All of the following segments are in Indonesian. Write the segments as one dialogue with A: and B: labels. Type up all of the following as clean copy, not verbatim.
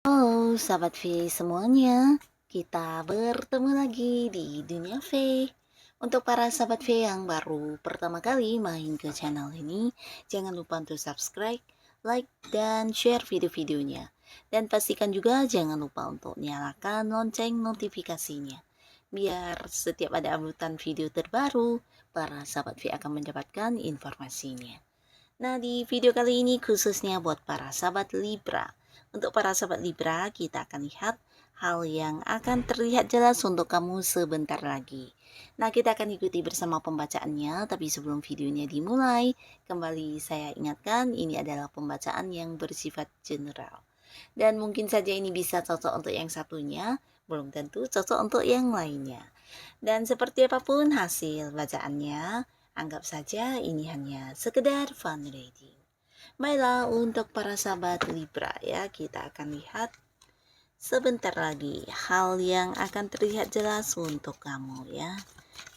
A: Halo sahabat V semuanya, kita bertemu lagi di Dunia V. Untuk para sahabat V yang baru pertama kali main ke channel ini, jangan lupa untuk subscribe, like, dan share video-videonya. Dan pastikan juga jangan lupa untuk nyalakan lonceng notifikasinya. Biar setiap ada uploadan video terbaru, para sahabat V akan mendapatkan informasinya. Nah, di video kali ini khususnya buat para sahabat Libra. Untuk para sahabat Libra, kita akan lihat hal yang akan terlihat jelas untuk kamu sebentar lagi. Nah, kita akan ikuti bersama pembacaannya, tapi sebelum videonya dimulai, kembali saya ingatkan ini adalah pembacaan yang bersifat general. Dan mungkin saja ini bisa cocok untuk yang satunya, belum tentu cocok untuk yang lainnya. Dan seperti apapun hasil bacaannya, anggap saja ini hanya sekedar fun reading. Baiklah, untuk para sahabat Libra ya, kita akan lihat sebentar lagi hal yang akan terlihat jelas untuk kamu ya.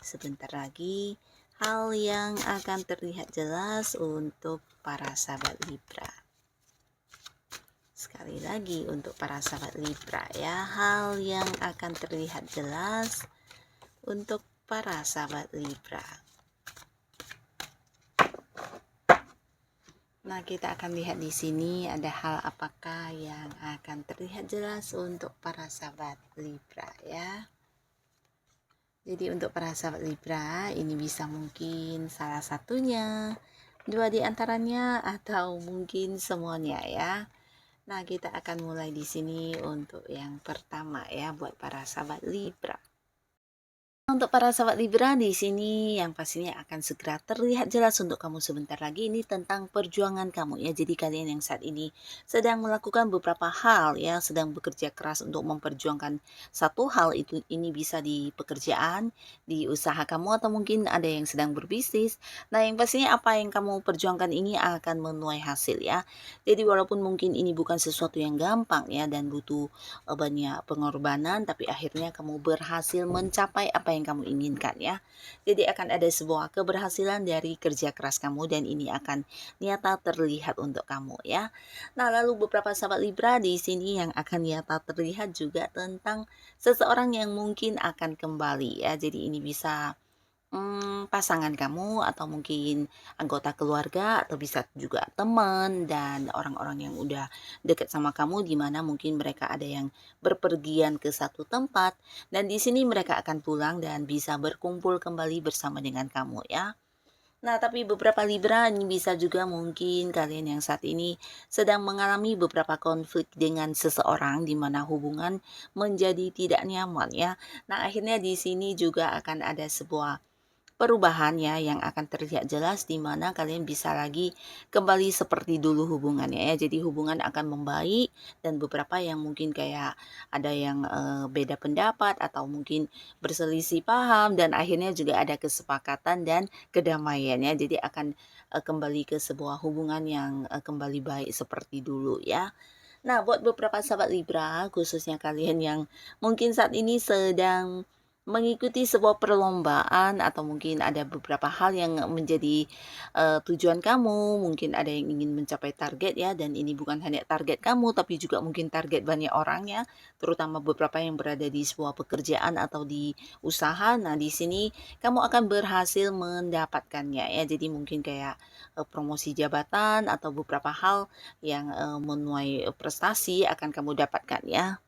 A: Sebentar lagi hal yang akan terlihat jelas untuk para sahabat Libra. Sekali lagi untuk para sahabat Libra ya, hal yang akan terlihat jelas untuk para sahabat Libra. Nah, kita akan lihat di sini ada hal apakah yang akan terlihat jelas untuk para sahabat Libra ya. Jadi untuk para sahabat Libra, ini bisa mungkin salah satunya, dua di antaranya, atau mungkin semuanya ya. Nah, kita akan mulai di sini untuk yang pertama ya, buat para sahabat Libra. Untuk para sahabat Libra di sini yang pastinya akan segera terlihat jelas untuk kamu sebentar lagi ini tentang perjuangan kamu ya. Jadi kalian yang saat ini sedang melakukan beberapa hal ya, sedang bekerja keras untuk memperjuangkan satu hal itu, ini bisa di pekerjaan, di usaha kamu, atau mungkin ada yang sedang berbisnis. Nah, yang pastinya apa yang kamu perjuangkan ini akan menuai hasil ya. Jadi walaupun mungkin ini bukan sesuatu yang gampang ya dan butuh banyak pengorbanan, tapi akhirnya kamu berhasil mencapai apa yang kamu inginkan ya. Jadi akan ada sebuah keberhasilan dari kerja keras kamu dan ini akan nyata terlihat untuk kamu ya. Nah, lalu beberapa sahabat Libra di sini yang akan nyata terlihat juga tentang seseorang yang mungkin akan kembali ya. Jadi ini bisa pasangan kamu atau mungkin anggota keluarga atau bisa juga teman dan orang-orang yang udah dekat sama kamu di mana mungkin mereka ada yang berpergian ke satu tempat dan di sini mereka akan pulang dan bisa berkumpul kembali bersama dengan kamu ya. Nah, tapi beberapa Libra ini bisa juga mungkin kalian yang saat ini sedang mengalami beberapa konflik dengan seseorang di mana hubungan menjadi tidak nyaman ya. Nah, akhirnya di sini juga akan ada sebuah perubahan ya yang akan terlihat jelas di mana kalian bisa lagi kembali seperti dulu hubungannya ya. Jadi hubungan akan membaik dan beberapa yang mungkin kayak ada yang beda pendapat atau mungkin berselisih paham dan akhirnya juga ada kesepakatan dan kedamaian ya. Jadi akan kembali ke sebuah hubungan yang kembali baik seperti dulu ya. Nah, buat beberapa sahabat Libra, khususnya kalian yang mungkin saat ini sedang mengikuti sebuah perlombaan atau mungkin ada beberapa hal yang menjadi tujuan kamu, mungkin ada yang ingin mencapai target ya, dan ini bukan hanya target kamu, tapi juga mungkin target banyak orang ya, terutama beberapa yang berada di sebuah pekerjaan atau di usaha. Nah, di sini kamu akan berhasil mendapatkannya ya, jadi mungkin kayak promosi jabatan atau beberapa hal yang menuai prestasi akan kamu dapatkan ya.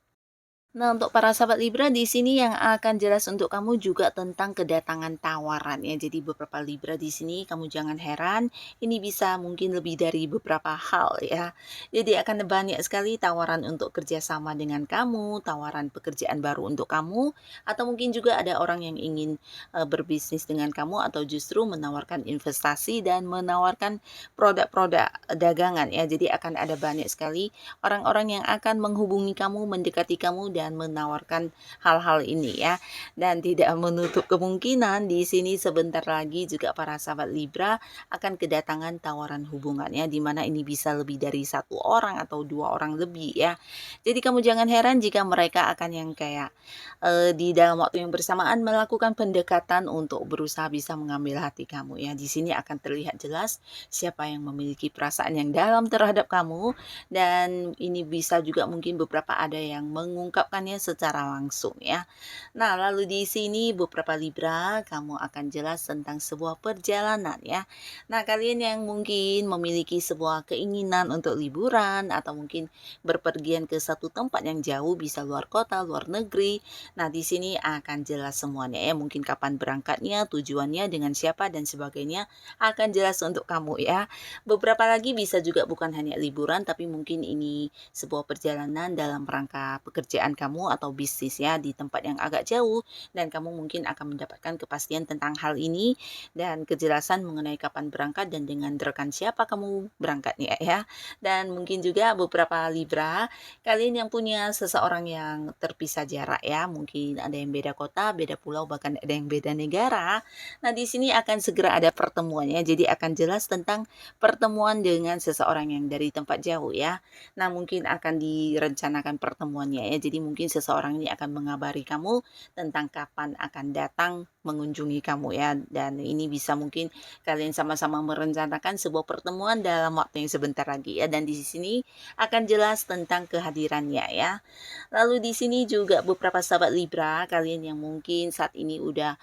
A: Nah, untuk para sahabat Libra di sini yang akan jelas untuk kamu juga tentang kedatangan tawaran ya. Jadi beberapa Libra di sini kamu jangan heran, ini bisa mungkin lebih dari beberapa hal ya. Jadi akan banyak sekali tawaran untuk kerjasama dengan kamu, tawaran pekerjaan baru untuk kamu, atau mungkin juga ada orang yang ingin berbisnis dengan kamu atau justru menawarkan investasi dan menawarkan produk-produk dagangan ya. Jadi akan ada banyak sekali orang-orang yang akan menghubungi kamu, mendekati kamu dan menawarkan hal-hal ini ya. Dan tidak menutup kemungkinan di sini sebentar lagi juga para sahabat Libra akan kedatangan tawaran hubungannya, di mana ini bisa lebih dari satu orang atau dua orang lebih ya. Jadi kamu jangan heran jika mereka akan yang kayak di dalam waktu yang bersamaan melakukan pendekatan untuk berusaha bisa mengambil hati kamu ya. Di sini akan terlihat jelas siapa yang memiliki perasaan yang dalam terhadap kamu, dan ini bisa juga mungkin beberapa ada yang mengungkapkannya secara langsung ya. Nah, lalu di sini beberapa Libra, kamu akan jelas tentang sebuah perjalanan ya. Nah, kalian yang mungkin memiliki sebuah keinginan untuk liburan atau mungkin berpergian ke satu tempat yang jauh, bisa luar kota, luar negeri. Nah, di sini akan jelas semuanya ya, mungkin kapan berangkatnya, tujuannya, dengan siapa dan sebagainya akan jelas untuk kamu ya. Beberapa lagi bisa juga bukan hanya liburan, tapi mungkin ini sebuah perjalanan dalam rangka pekerjaan kamu atau bisnis ya, di tempat yang agak jauh, dan kamu mungkin akan mendapatkan kepastian tentang hal ini dan kejelasan mengenai kapan berangkat dan dengan rekan siapa kamu berangkatnya ya. Dan mungkin juga beberapa Libra, kalian yang punya seseorang yang terpisah jarak ya, mungkin ada yang beda kota, beda pulau, bahkan ada yang beda negara. Nah, di sini akan segera ada pertemuannya. Jadi akan jelas tentang pertemuan dengan seseorang yang dari tempat jauh ya. Nah, mungkin akan direncanakan pertemuannya ya. Jadi mungkin seseorang ini akan mengabari kamu tentang kapan akan datang mengunjungi kamu ya. Dan ini bisa mungkin kalian sama-sama merencanakan sebuah pertemuan dalam waktu yang sebentar lagi ya. Dan di sini akan jelas tentang kehadirannya ya. Lalu di sini juga beberapa sahabat Libra, kalian yang mungkin saat ini udah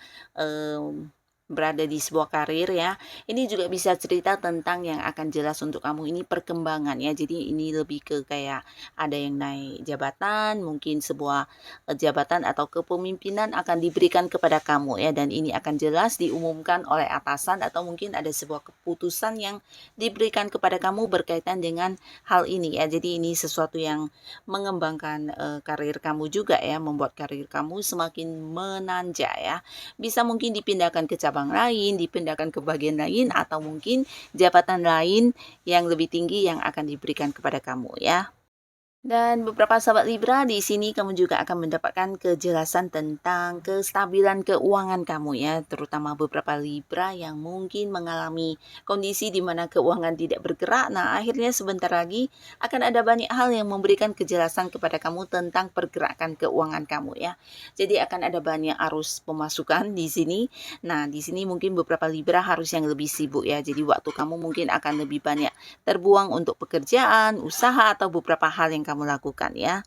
A: berada di sebuah karir ya, ini juga bisa cerita tentang yang akan jelas untuk kamu ini perkembangan ya. Jadi ini lebih ke kayak ada yang naik jabatan, mungkin sebuah jabatan atau kepemimpinan akan diberikan kepada kamu ya, dan ini akan jelas diumumkan oleh atasan atau mungkin ada sebuah keputusan yang diberikan kepada kamu berkaitan dengan hal ini ya. Jadi ini sesuatu yang mengembangkan karir kamu juga ya, membuat karir kamu semakin menanjak ya. Bisa mungkin dipindahkan ke cabang lain, dipindahkan ke bagian lain, atau mungkin jabatan lain yang lebih tinggi yang akan diberikan kepada kamu ya. Dan beberapa sahabat Libra, di sini kamu juga akan mendapatkan kejelasan tentang kestabilan keuangan kamu ya, terutama beberapa Libra yang mungkin mengalami kondisi di mana keuangan tidak bergerak. Nah, akhirnya sebentar lagi akan ada banyak hal yang memberikan kejelasan kepada kamu tentang pergerakan keuangan kamu ya. Jadi akan ada banyak arus pemasukan di sini. Nah, di sini mungkin beberapa Libra harus yang lebih sibuk ya. Jadi waktu kamu mungkin akan lebih banyak terbuang untuk pekerjaan, usaha, atau beberapa hal yang kamu lakukan ya.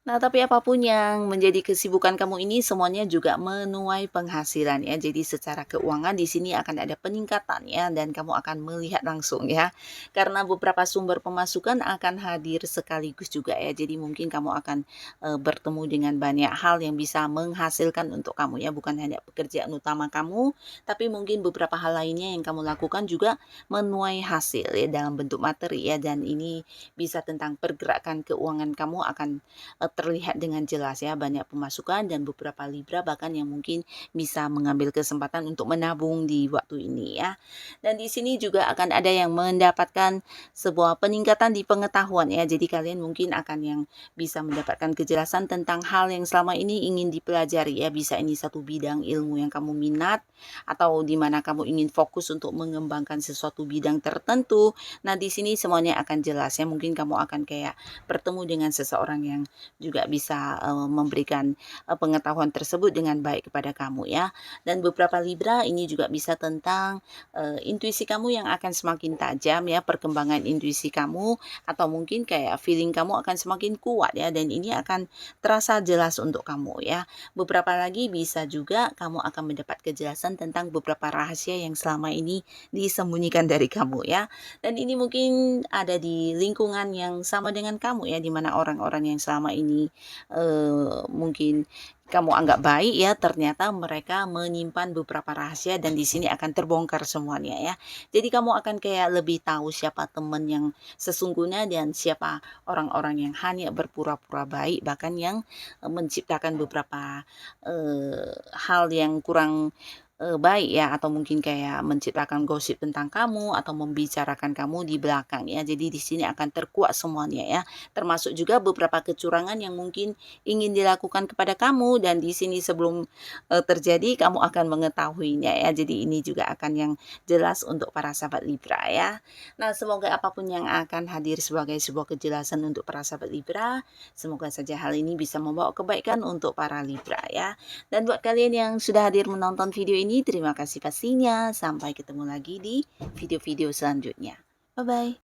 A: Nah, tapi apapun yang menjadi kesibukan kamu ini semuanya juga menuai penghasilan ya. Jadi secara keuangan di sini akan ada peningkatan ya, dan kamu akan melihat langsung ya. Karena beberapa sumber pemasukan akan hadir sekaligus juga ya. Jadi mungkin kamu akan bertemu dengan banyak hal yang bisa menghasilkan untuk kamu ya, bukan hanya pekerjaan utama kamu, tapi mungkin beberapa hal lainnya yang kamu lakukan juga menuai hasil ya dalam bentuk materi ya, dan ini bisa tentang pergerakan keuangan kamu akan terlihat dengan jelas ya, banyak pemasukan, dan beberapa Libra bahkan yang mungkin bisa mengambil kesempatan untuk menabung di waktu ini ya. Dan di sini juga akan ada yang mendapatkan sebuah peningkatan di pengetahuan ya. Jadi kalian mungkin akan yang bisa mendapatkan kejelasan tentang hal yang selama ini ingin dipelajari ya. Bisa ini satu bidang ilmu yang kamu minat, atau di mana kamu ingin fokus untuk mengembangkan sesuatu bidang tertentu. Nah, di sini semuanya akan jelas ya. Mungkin kamu akan kayak bertemu dengan seseorang yang juga bisa memberikan pengetahuan tersebut dengan baik kepada kamu ya. Dan beberapa Libra ini juga bisa tentang intuisi kamu yang akan semakin tajam ya, perkembangan intuisi kamu, atau mungkin kayak feeling kamu akan semakin kuat ya, dan ini akan terasa jelas untuk kamu ya. Beberapa lagi bisa juga kamu akan mendapat kejelasan tentang beberapa rahasia yang selama ini disembunyikan dari kamu ya. Dan ini mungkin ada di lingkungan yang sama dengan kamu ya, di mana orang-orang yang selama ini mungkin kamu anggap baik ya, ternyata mereka menyimpan beberapa rahasia, dan di sini akan terbongkar semuanya ya. Jadi kamu akan kayak lebih tahu siapa teman yang sesungguhnya dan siapa orang-orang yang hanya berpura-pura baik, bahkan yang menciptakan beberapa hal yang kurang baik ya, atau mungkin kayak menciptakan gosip tentang kamu atau membicarakan kamu di belakang ya. Jadi di sini akan terkuak semuanya ya. Termasuk juga beberapa kecurangan yang mungkin ingin dilakukan kepada kamu dan di sini sebelum terjadi kamu akan mengetahuinya ya. Jadi ini juga akan yang jelas untuk para sahabat Libra ya. Nah, semoga apapun yang akan hadir sebagai sebuah kejelasan untuk para sahabat Libra, semoga saja hal ini bisa membawa kebaikan untuk para Libra ya. Dan buat kalian yang sudah hadir menonton video ini, terima kasih pastinya. Sampai ketemu lagi di video-video selanjutnya. Bye-bye.